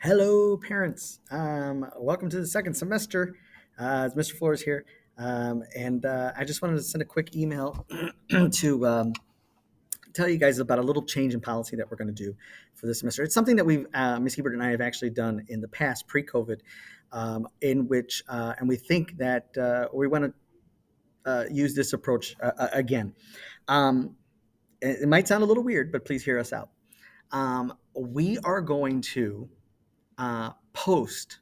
Hello, parents. Welcome to the second semester. It's Mr. Flores here. And I just wanted to send a quick email to tell you guys about a little change in policy that we're going to do for this semester. It's something that Ms. Hebert and I have actually done in the past, pre-COVID, in which, and we think that we want to use this approach again. Um, it might sound a little weird, but please hear us out. We are going to post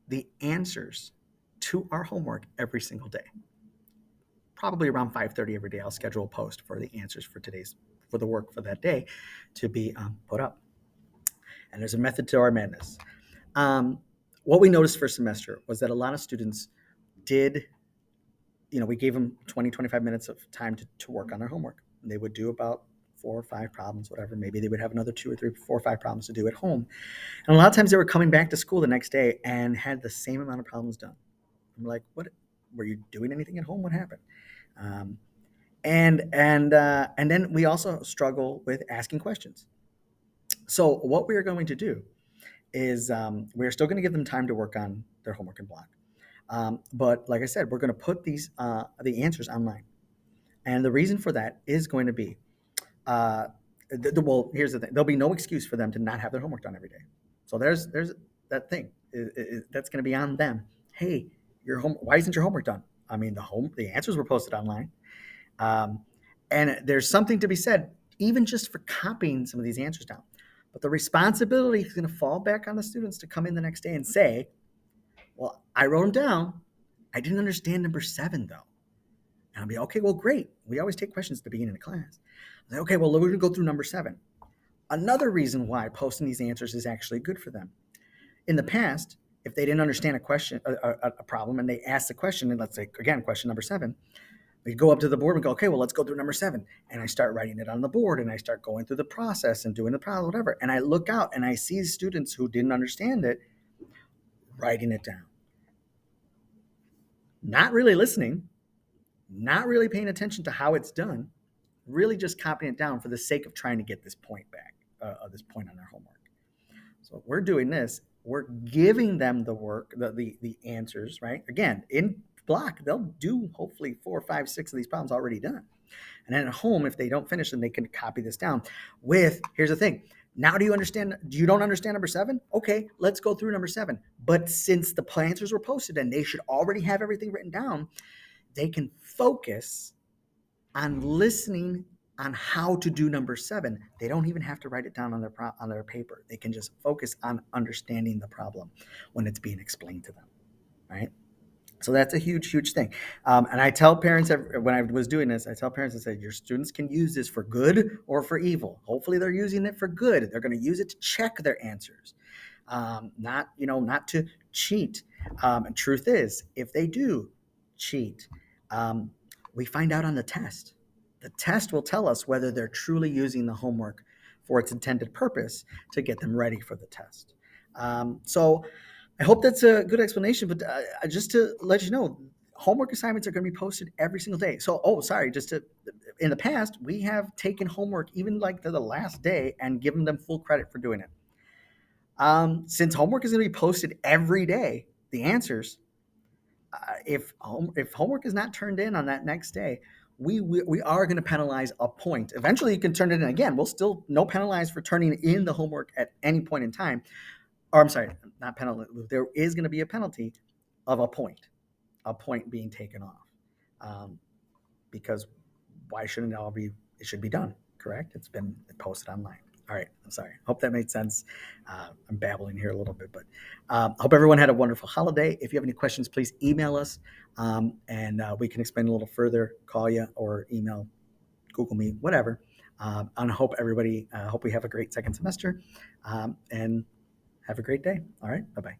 the answers to our homework every single day. Probably around 5:30 every day, I'll schedule a post for the answers for the work for that day to be put up. And there's a method to our madness. Um, what we noticed first semester was that a lot of students did, we gave them 20, 25 minutes of time to work on their homework. They would do about 4 or 5 problems, whatever. Maybe they would have another 2 or 3, 4 or 5 problems to do at home. And a lot of times they were coming back to school the next day and had the same amount of problems done. I'm like, what? Were you doing anything at home? What happened? Um, and then we also struggle with asking questions. So what we are going to do is we're still going to give them time to work on their homework and block. But like I said, we're going to put the answers online, and the reason for that is going to be uh, well. Here's the thing: there'll be no excuse for them to not have their homework done every day. So there's that thing that's going to be on them. Hey, your home. Why isn't your homework done? I mean, the answers were posted online, um, and there's something to be said, even just for copying some of these answers down. But the responsibility is going to fall back on the students to come in the next day and say, "Well, I wrote them down. I didn't understand number 7 though." And I'll be okay. Well, great. We always take questions at the beginning of class. Like, okay, well, we're going to go through number 7. Another reason why posting these answers is actually good for them. In the past, if they didn't understand a problem, and they asked the question, and let's say again, question number 7, we go up to the board and go, okay, well, let's go through number 7, and I start writing it on the board, and I start going through the process and doing the problem, whatever, and I look out and I see students who didn't understand it writing it down, not really listening, not really paying attention to how it's done, really just copying it down for the sake of trying to get this point back, this point on their homework. So we're doing this. We're giving them the work, the answers, right? Again, in block, they'll do hopefully 4, 5, 6 of these problems already done. And then at home, if they don't finish them, they can copy this down. Here's the thing. Now, do you don't understand number 7? Okay, let's go through number 7. But since the answers were posted and they should already have everything written down, they can focus on listening on how to do number 7. They don't even have to write it down on their paper. They can just focus on understanding the problem when it's being explained to them, right? So that's a huge, huge thing. And I tell parents, when I was doing this, I tell parents, I said, your students can use this for good or for evil. Hopefully they're using it for good. They're going to use it to check their answers, not to cheat. And truth is, if they do cheat, um, we find out on the test. The test will tell us whether they're truly using the homework for its intended purpose to get them ready for the test. So I hope that's a good explanation, but just to let you know, homework assignments are going to be posted every single day. So, in the past, we have taken homework even like to the last day and given them full credit for doing it. Since homework is going to be posted every day, the answers, if homework is not turned in on that next day, we are going to penalize a point. Eventually, you can turn it in again. We'll still no penalize for turning in the homework at any point in time. Or I'm sorry, not penalty. There is going to be a penalty of a point being taken off, because why shouldn't it all be? It should be done, correct? It's been posted online. All right, I'm sorry. Hope that made sense. I'm babbling here a little bit, but hope everyone had a wonderful holiday. If you have any questions, please email us, and we can explain a little further. Call you or email, Google me, whatever. And hope we have a great second semester, and have a great day. All right, bye bye.